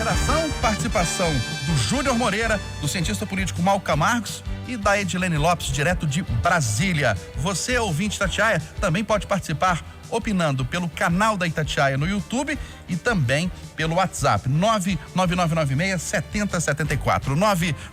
Redação, participação do Júnior Moreira, do cientista político Malca Marcos e da Edilene Lopes, direto de Brasília. Você, ouvinte Itatiaia, também pode participar opinando pelo canal da Itatiaia no YouTube e também pelo WhatsApp 99996-7074.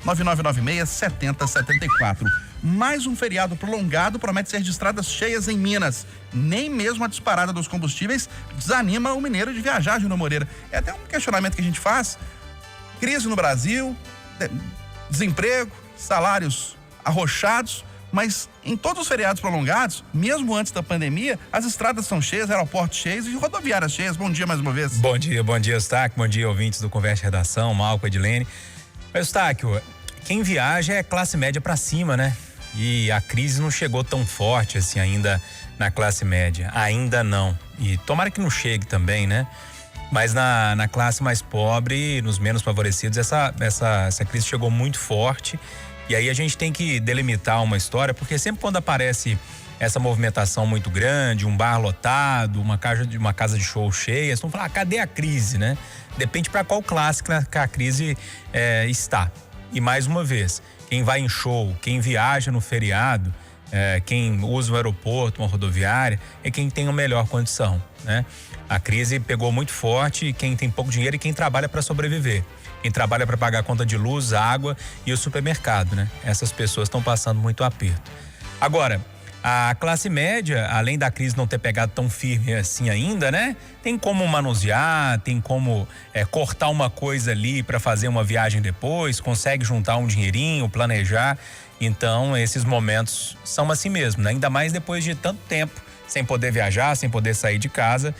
99996-7074. Mais um feriado prolongado promete ser de estradas cheias em Minas. Nem mesmo a disparada dos combustíveis desanima o mineiro de viajar, Júnior Moreira. É até um questionamento que a gente faz. Crise no Brasil, desemprego, salários arrochados, mas em todos os feriados prolongados, mesmo antes da pandemia, as estradas são cheias, aeroportos cheios e rodoviárias cheias. Bom dia mais uma vez. Bom dia, Eustáquio, bom dia, ouvintes do Conversa Redação, Malco, Edilene. Eustáquio, quem viaja é classe média para cima, né? E a crise não chegou tão forte assim ainda na classe média, ainda não. E tomara que não chegue também, né? Mas na classe mais pobre, nos menos favorecidos, essa crise chegou muito forte. E aí a gente tem que delimitar uma história, porque sempre quando aparece essa movimentação muito grande, um bar lotado, uma casa de show cheia, vocês vão falar, cadê a crise, né? Depende para qual classe que a crise está. E mais uma vez, quem vai em show, quem viaja no feriado, quem usa o aeroporto, uma rodoviária, é quem tem a melhor condição, né? A crise pegou muito forte quem tem pouco dinheiro e quem trabalha para sobreviver. Quem trabalha para pagar a conta de luz, água e o supermercado, né? Essas pessoas estão passando muito aperto. Agora, a classe média, além da crise não ter pegado tão firme assim ainda, né? Tem como manusear, tem como cortar uma coisa ali para fazer uma viagem depois, consegue juntar um dinheirinho, planejar. Então, esses momentos são assim mesmo, né? Ainda mais depois de tanto tempo sem poder viajar, sem poder sair de casa,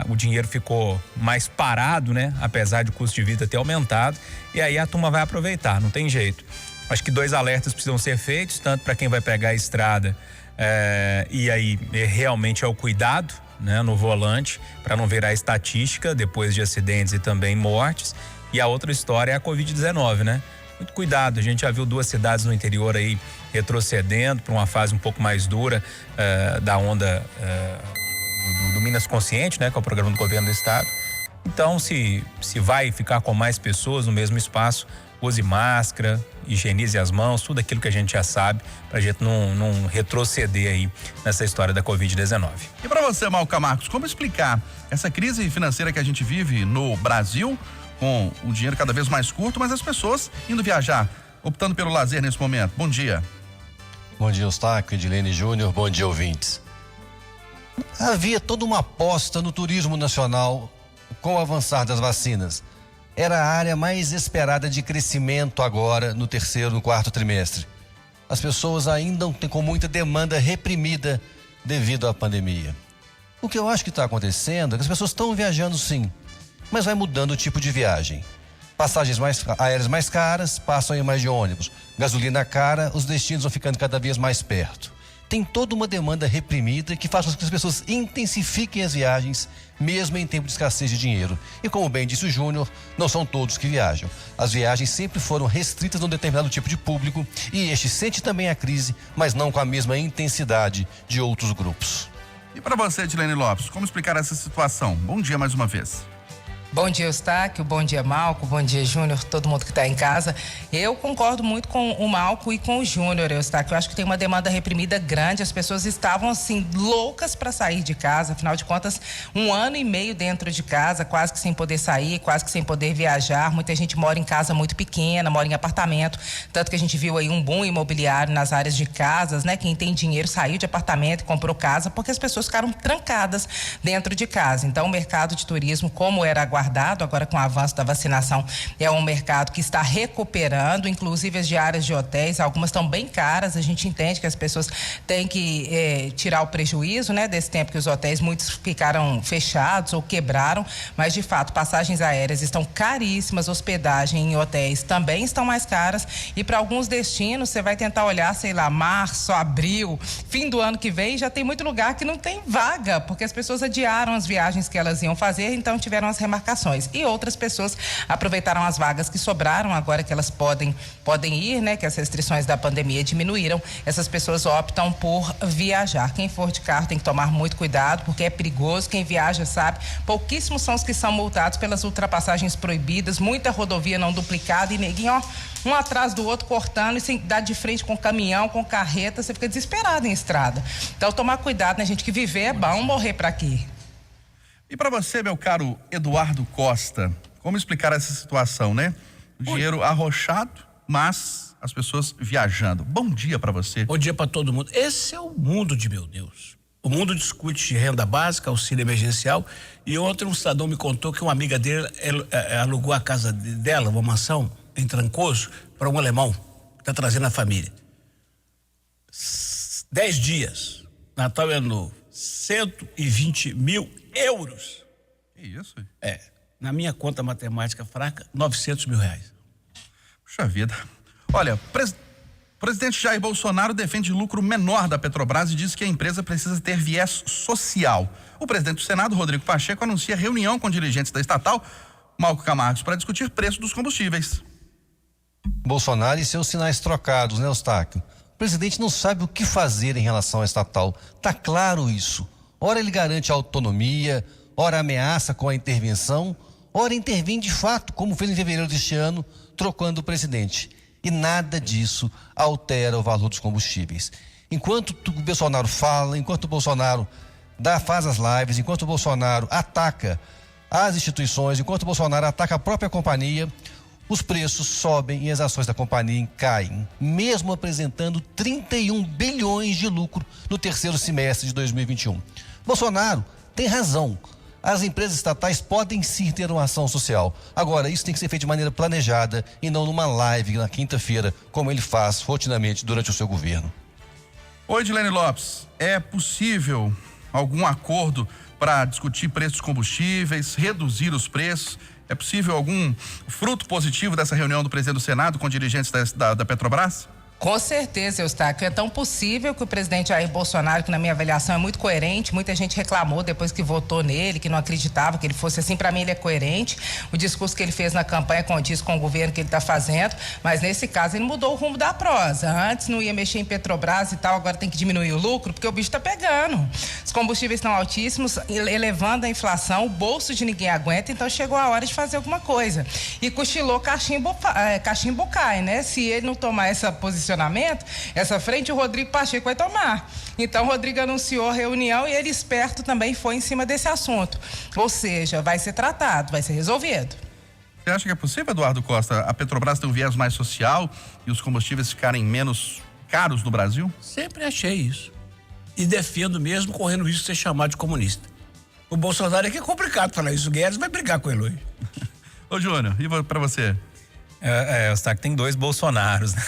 o dinheiro ficou mais parado, né? Apesar de o custo de vida ter aumentado, e aí a turma vai aproveitar, não tem jeito. Acho que 2 alertas precisam ser feitos, tanto para quem vai pegar a estrada, e aí realmente é o cuidado, né, no volante, para não virar estatística depois de acidentes e também mortes. E a outra história é a Covid-19, né? Muito cuidado, a gente já viu 2 cidades no interior aí retrocedendo para uma fase um pouco mais dura da onda do Minas Consciente, né, que é o programa do governo do estado. Então, se vai ficar com mais pessoas no mesmo espaço, use máscara, higienize as mãos, tudo aquilo que a gente já sabe, para a gente não retroceder aí nessa história da Covid-19. E para você, Malca Marcos, como explicar essa crise financeira que a gente vive no Brasil, com o dinheiro cada vez mais curto, mas as pessoas indo viajar, optando pelo lazer nesse momento? Bom dia. Bom dia, Eustáquio, Edilene Júnior, bom dia, ouvintes. Havia toda uma aposta no turismo nacional com o avançar das vacinas. Era a área mais esperada de crescimento agora no 3º e 4º trimestre. As pessoas ainda têm com muita demanda reprimida devido à pandemia. O que eu acho que está acontecendo é que as pessoas estão viajando sim, mas vai mudando o tipo de viagem. Passagens aéreas mais caras passam a ir mais de ônibus. Gasolina cara, os destinos vão ficando cada vez mais perto. Tem toda uma demanda reprimida que faz com que as pessoas intensifiquem as viagens, mesmo em tempo de escassez de dinheiro. E como bem disse o Júnior, não são todos que viajam. As viagens sempre foram restritas a um determinado tipo de público e este sente também a crise, mas não com a mesma intensidade de outros grupos. E para você, Edilene Lopes, como explicar essa situação? Bom dia mais uma vez. Bom dia, Eustáquio, bom dia, Malco, bom dia, Júnior, todo mundo que está em casa. Eu concordo muito com o Malco e com o Júnior, Eustáquio. Eu acho que tem uma demanda reprimida grande, as pessoas estavam assim, loucas para sair de casa, afinal de contas, 1 ano e meio dentro de casa, quase que sem poder sair, quase que sem poder viajar. Muita gente mora em casa muito pequena, mora em apartamento, tanto que a gente viu aí um boom imobiliário nas áreas de casas, né? Quem tem dinheiro saiu de apartamento e comprou casa, porque as pessoas ficaram trancadas dentro de casa. Então, o mercado de turismo, como era aguardado, agora com o avanço da vacinação, é um mercado que está recuperando, inclusive as diárias de hotéis, algumas estão bem caras, a gente entende que as pessoas têm que tirar o prejuízo, né, desse tempo que os hotéis, muitos ficaram fechados ou quebraram, mas de fato, passagens aéreas estão caríssimas, hospedagem em hotéis também estão mais caras e para alguns destinos, você vai tentar olhar, sei lá, março, abril, fim do ano que vem, já tem muito lugar que não tem vaga, porque as pessoas adiaram as viagens que elas iam fazer, então tiveram as remarcações embarcações. E outras pessoas aproveitaram as vagas que sobraram, agora que elas podem ir, né? Que as restrições da pandemia diminuíram. Essas pessoas optam por viajar. Quem for de carro tem que tomar muito cuidado, porque é perigoso. Quem viaja sabe, pouquíssimos são os que são multados pelas ultrapassagens proibidas, muita rodovia não duplicada e neguinho, ó, um atrás do outro cortando e sem dar de frente com caminhão, com carreta, você fica desesperado em estrada. Então tomar cuidado, né, gente, que viver é bom, morrer pra quê? E para você, meu caro Eduardo Costa, como explicar essa situação, né? O dinheiro arrochado, mas as pessoas viajando. Bom dia para você. Bom dia para todo mundo. Esse é o mundo de meu Deus. O mundo discute de renda básica, auxílio emergencial, e ontem um cidadão me contou que uma amiga dele alugou a casa dela, uma mansão em Trancoso, para um alemão que está trazendo a família. 10 dias, Natal e Ano Novo, 120 mil euros. Que isso? Na minha conta matemática fraca, 900 mil reais. Puxa vida. Olha, o presidente Jair Bolsonaro defende lucro menor da Petrobras e diz que a empresa precisa ter viés social. O presidente do Senado, Rodrigo Pacheco, anuncia reunião com dirigentes da estatal, Malco Camargos, para discutir preço dos combustíveis. Bolsonaro e seus sinais trocados, né, Eustáquio? O presidente não sabe o que fazer em relação à estatal. Tá claro isso. Ora ele garante a autonomia, ora ameaça com a intervenção, ora intervém de fato, como fez em fevereiro deste ano, trocando o presidente. E nada disso altera o valor dos combustíveis. Enquanto o Bolsonaro fala, enquanto o Bolsonaro faz as lives, enquanto o Bolsonaro ataca as instituições, enquanto o Bolsonaro ataca a própria companhia, os preços sobem e as ações da companhia caem, mesmo apresentando 31 bilhões de lucro no terceiro semestre de 2021. Bolsonaro tem razão. As empresas estatais podem sim ter uma ação social. Agora, isso tem que ser feito de maneira planejada e não numa live na quinta-feira, como ele faz rotineiramente durante o seu governo. Oi, Edilene Lopes. É possível algum acordo para discutir preços dos combustíveis, reduzir os preços? É possível algum fruto positivo dessa reunião do presidente do Senado com dirigentes da Petrobras? Com certeza, Eustáquio. É tão possível que o presidente Jair Bolsonaro, que na minha avaliação é muito coerente, muita gente reclamou depois que votou nele, que não acreditava que ele fosse assim. Para mim, ele é coerente. O discurso que ele fez na campanha condiz com o governo que ele está fazendo, mas nesse caso ele mudou o rumo da prosa. Antes não ia mexer em Petrobras e tal, agora tem que diminuir o lucro, porque o bicho está pegando. Os combustíveis estão altíssimos, elevando a inflação, o bolso de ninguém aguenta, então chegou a hora de fazer alguma coisa. E cochilou cachimbo cai, né? Se ele não tomar essa posição, essa frente o Rodrigo Pacheco vai tomar. Então o Rodrigo anunciou a reunião e ele, esperto, também foi em cima desse assunto. Ou seja, vai ser tratado, vai ser resolvido. Você acha que é possível, Eduardo Costa, a Petrobras ter um viés mais social e os combustíveis ficarem menos caros no Brasil? Sempre achei isso. E defendo mesmo, correndo risco de ser chamado de comunista. O Bolsonaro é que é complicado falar isso. O Guedes vai brigar com ele hoje. Ô, Júnior, e pra você? Eustáquio, tem dois Bolsonaros, né?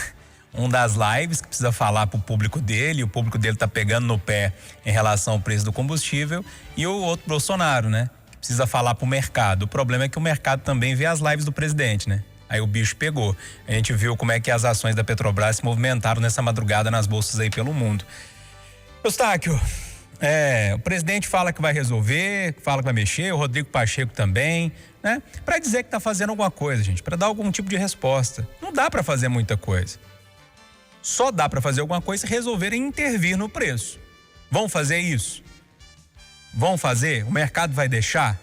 Um das lives que precisa falar pro público dele, e o público dele tá pegando no pé em relação ao preço do combustível, e o outro Bolsonaro, né? Que precisa falar pro mercado. O problema é que o mercado também vê as lives do presidente, né? Aí o bicho pegou. A gente viu como é que as ações da Petrobras se movimentaram nessa madrugada nas bolsas aí pelo mundo. Eustáquio, o presidente fala que vai resolver, fala que vai mexer, o Rodrigo Pacheco também, né? Pra dizer que tá fazendo alguma coisa, gente, pra dar algum tipo de resposta. Não dá pra fazer muita coisa. Só dá para fazer alguma coisa se resolverem intervir no preço. Vão fazer isso? Vão fazer? O mercado vai deixar?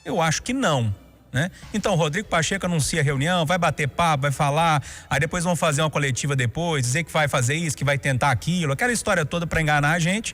Eu acho que não, né? Então, o Rodrigo Pacheco anuncia a reunião, vai bater papo, vai falar, aí depois vão fazer uma coletiva depois, dizer que vai fazer isso, que vai tentar aquilo, aquela história toda para enganar a gente.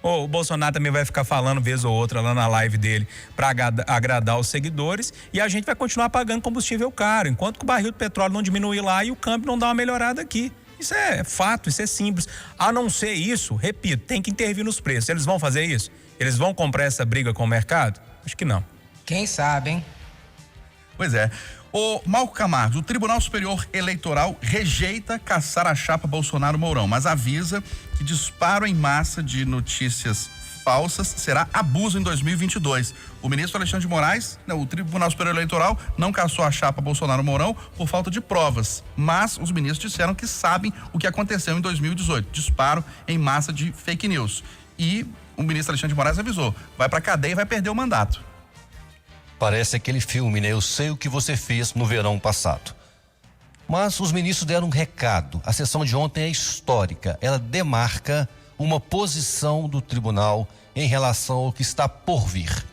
O Bolsonaro também vai ficar falando vez ou outra lá na live dele para agradar os seguidores, e a gente vai continuar pagando combustível caro, enquanto que o barril de petróleo não diminuir lá e o câmbio não dá uma melhorada aqui. Isso é fato, isso é simples. A não ser isso, repito, tem que intervir nos preços. Eles vão fazer isso? Eles vão comprar essa briga com o mercado? Acho que não. Quem sabe, hein? Pois é. O Malco Camargos, o Tribunal Superior Eleitoral rejeita caçar a chapa Bolsonaro-Mourão, mas avisa que disparo em massa de notícias falsas será abuso em 2022. O ministro Alexandre de Moraes, o Tribunal Superior Eleitoral não caçou a chapa Bolsonaro-Mourão por falta de provas, mas os ministros disseram que sabem o que aconteceu em 2018, disparo em massa de fake news. E o ministro Alexandre de Moraes avisou, vai pra cadeia e vai perder o mandato. Parece aquele filme, né? Eu sei o que você fez no verão passado. Mas os ministros deram um recado. A sessão de ontem é histórica. Ela demarca uma posição do tribunal em relação ao que está por vir.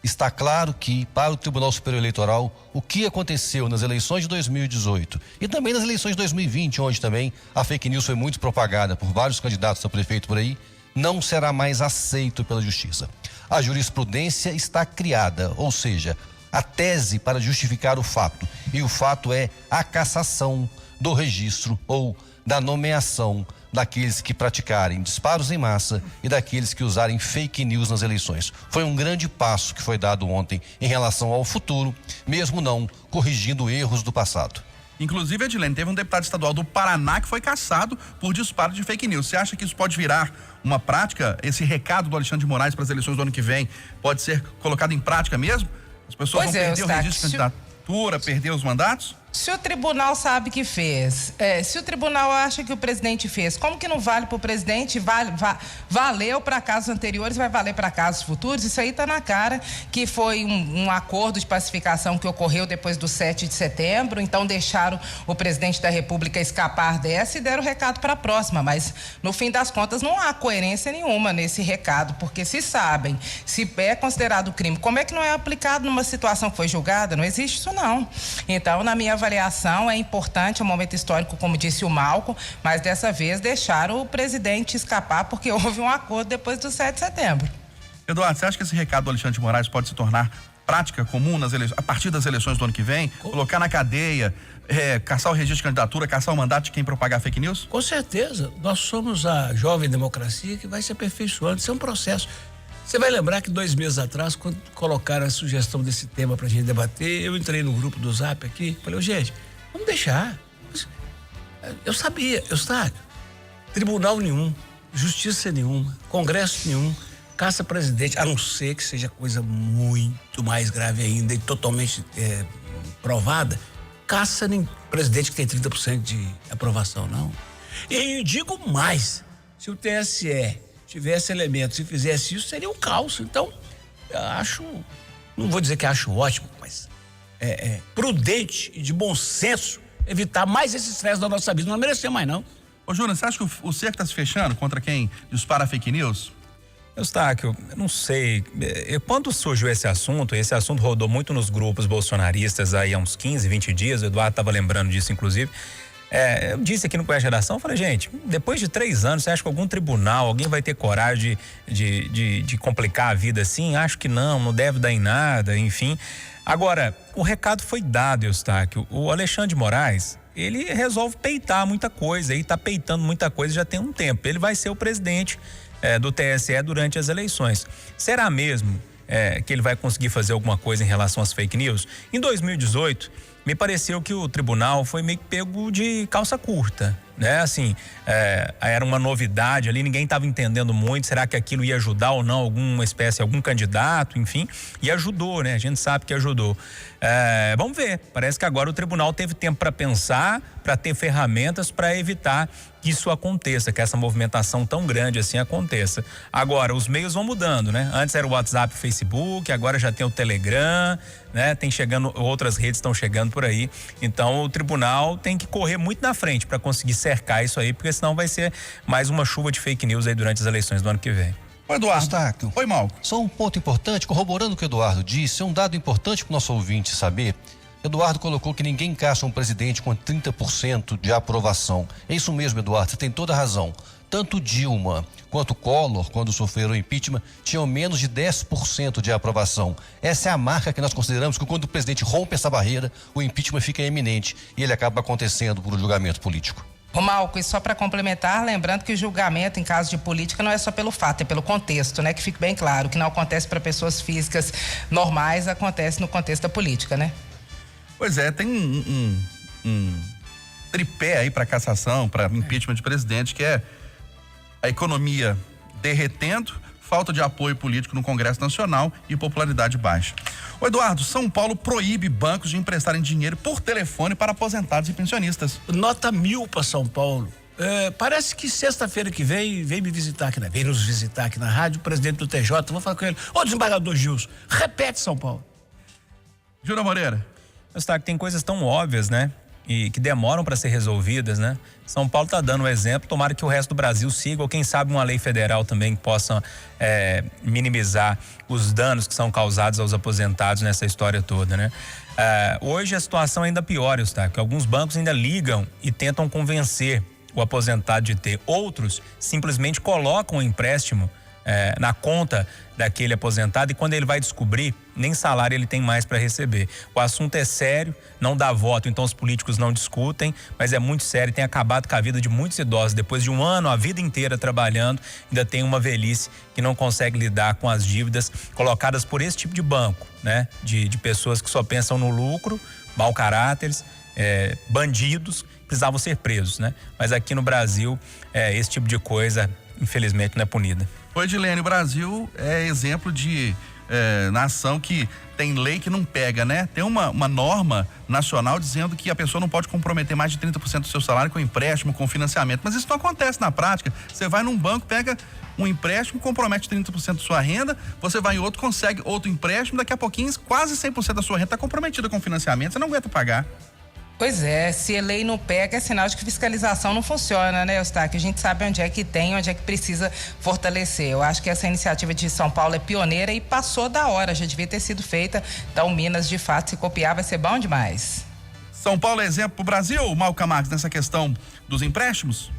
Está claro que, para o Tribunal Superior Eleitoral, o que aconteceu nas eleições de 2018 e também nas eleições de 2020, onde também a fake news foi muito propagada por vários candidatos a prefeito por aí, não será mais aceito pela Justiça. A jurisprudência está criada, ou seja, a tese para justificar o fato. E o fato é a cassação do registro ou da nomeação daqueles que praticarem disparos em massa e daqueles que usarem fake news nas eleições. Foi um grande passo que foi dado ontem em relação ao futuro, mesmo não corrigindo erros do passado. Inclusive, Edilene, teve um deputado estadual do Paraná que foi cassado por disparo de fake news. Você acha que isso pode virar uma prática? Esse recado do Alexandre de Moraes para as eleições do ano que vem pode ser colocado em prática mesmo? As pessoas vão perder o registro de candidatura, perder os mandatos? Se o tribunal sabe que fez, se o tribunal acha que o presidente fez, como que não vale para o presidente? Valeu para casos anteriores, vai valer para casos futuros? Isso aí está na cara que foi um acordo de pacificação que ocorreu depois do 7 de setembro, então deixaram o presidente da República escapar dessa e deram o recado para a próxima, mas no fim das contas não há coerência nenhuma nesse recado, porque se sabem, se é considerado crime, como é que não é aplicado numa situação que foi julgada? Não existe isso não. Então, na minha avaliação, é importante, é um momento histórico, como disse o Malco, mas dessa vez deixaram o presidente escapar porque houve um acordo depois do 7 de setembro. Eduardo, você acha que esse recado do Alexandre de Moraes pode se tornar prática comum a partir das eleições do ano que vem? Colocar na cadeia, caçar o registro de candidatura, caçar o mandato de quem propagar fake news? Com certeza. Nós somos a jovem democracia que vai se aperfeiçoando. Isso é um processo. Você vai lembrar que 2 meses atrás, quando colocaram a sugestão desse tema pra gente debater, eu entrei no grupo do Zap aqui, falei, gente, vamos deixar. Eu sabia, tribunal nenhum, justiça nenhuma, congresso nenhum, caça presidente, a não ser que seja coisa muito mais grave ainda e totalmente provada, caça nem presidente que tem 30% de aprovação, não. E digo mais, se o TSE tivesse elementos e fizesse isso, seria um caos. Então, eu acho, não vou dizer que acho ótimo, mas é prudente e de bom senso evitar mais esse estresse da nossa vida. Não merecia mais, não. Ô, Júnior, você acha que o cerco está se fechando contra quem dispara fake news? Eustáquio, eu não sei, quando surgiu esse assunto rodou muito nos grupos bolsonaristas aí há uns 15, 20 dias, o Eduardo estava lembrando disso, inclusive. Eu disse aqui no Conversa Redação, falei, gente, depois de 3 anos, você acha que algum tribunal, alguém vai ter coragem de complicar a vida assim? Acho que não deve dar em nada, enfim. Agora, o recado foi dado, Eustáquio. O Alexandre de Moraes, ele resolve peitar muita coisa, e tá peitando muita coisa já tem um tempo. Ele vai ser o presidente do TSE durante as eleições. Será mesmo que ele vai conseguir fazer alguma coisa em relação às fake news? Em 2018, me pareceu que o tribunal foi meio que pego de calça curta, né? Assim, era uma novidade ali, ninguém estava entendendo muito, será que aquilo ia ajudar ou não algum candidato, enfim, e ajudou, né? A gente sabe que ajudou. Vamos ver, parece que agora o tribunal teve tempo para pensar, para ter ferramentas para evitar que isso aconteça, que essa movimentação tão grande assim aconteça. Agora, os meios vão mudando, né? Antes era o WhatsApp, o Facebook, agora já tem o Telegram, né? Outras redes estão chegando por aí. Então, o tribunal tem que correr muito na frente para conseguir cercar isso aí, porque senão vai ser mais uma chuva de fake news aí durante as eleições do ano que vem. Ô, Eduardo. Eustáquio. Oi, Malco. Só um ponto importante, corroborando o que o Eduardo disse, é um dado importante para o nosso ouvinte saber. Eduardo colocou que ninguém caça um presidente com 30% de aprovação. É isso mesmo, Eduardo, você tem toda a razão. Tanto Dilma quanto Collor, quando sofreram o impeachment, tinham menos de 10% de aprovação. Essa é a marca que nós consideramos que quando o presidente rompe essa barreira, o impeachment fica iminente e ele acaba acontecendo por um julgamento político. Ô, Malco, e só para complementar, lembrando que o julgamento em caso de política não é só pelo fato, é pelo contexto, né? Que fique bem claro, que não acontece para pessoas físicas normais, acontece no contexto da política, né? Pois é, tem um tripé aí para cassação, para impeachment de presidente, que é a economia derretendo, falta de apoio político no Congresso Nacional e popularidade baixa. Ô, Eduardo, São Paulo proíbe bancos de emprestarem dinheiro por telefone para aposentados e pensionistas. Nota 1000 para São Paulo. Parece que sexta-feira que vem me visitar aqui, vem nos visitar aqui na rádio, o presidente do TJ, vou falar com ele. Ô, desembargador Gilson, repete São Paulo. Júnior Moreira. Eustáquio, tem coisas tão óbvias, né? E que demoram para ser resolvidas, né? São Paulo está dando um exemplo, tomara que o resto do Brasil siga, ou quem sabe uma lei federal também que possa minimizar os danos que são causados aos aposentados nessa história toda, né? Hoje a situação é ainda pior, Eustáquio, alguns bancos ainda ligam e tentam convencer o aposentado de ter. Outros simplesmente colocam o empréstimo na conta daquele aposentado e quando ele vai descobrir, nem salário ele tem mais para receber. O assunto é sério, não dá voto, então os políticos não discutem, mas é muito sério, tem acabado com a vida de muitos idosos. Depois de um ano, a vida inteira trabalhando, ainda tem uma velhice que não consegue lidar com as dívidas colocadas por esse tipo de banco, né? De pessoas que só pensam no lucro, mau caráteres, bandidos, precisavam ser presos, né? Mas aqui no Brasil, esse tipo de coisa, infelizmente, não é punida. Oi, Edilene, o Brasil é exemplo de nação que tem lei que não pega, né? Tem uma norma nacional dizendo que a pessoa não pode comprometer mais de 30% do seu salário com empréstimo, com financiamento, mas isso não acontece na prática. Você vai num banco, pega um empréstimo, compromete 30% da sua renda, você vai em outro, consegue outro empréstimo, daqui a pouquinho quase 100% da sua renda está comprometida com financiamento, você não aguenta pagar. Pois é, se a lei não pega, é sinal de que fiscalização não funciona, né, Eustáquio? A gente sabe onde é que tem, onde é que precisa fortalecer. Eu acho que essa iniciativa de São Paulo é pioneira e passou da hora, já devia ter sido feita. Então, Minas, de fato, se copiar, vai ser bom demais. São Paulo é exemplo para o Brasil, Malca Marques, nessa questão dos empréstimos?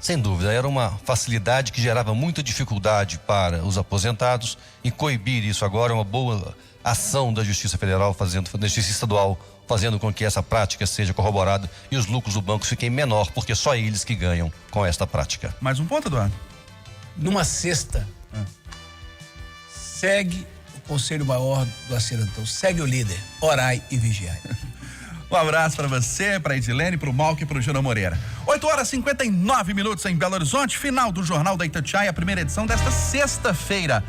Sem dúvida, era uma facilidade que gerava muita dificuldade para os aposentados e coibir isso agora é uma boa ação da Justiça Federal, da Justiça Estadual, fazendo com que essa prática seja corroborada e os lucros do banco fiquem menor, porque só eles que ganham com esta prática. Mais um ponto, Eduardo? Numa sexta, segue o Conselho Maior do Acerantão, segue o líder, orai e vigiai. Um abraço para você, para a Edilene, para o Malco e para o Júnior Moreira. 8h59 em Belo Horizonte, final do Jornal da Itatiaia, a primeira edição desta sexta-feira.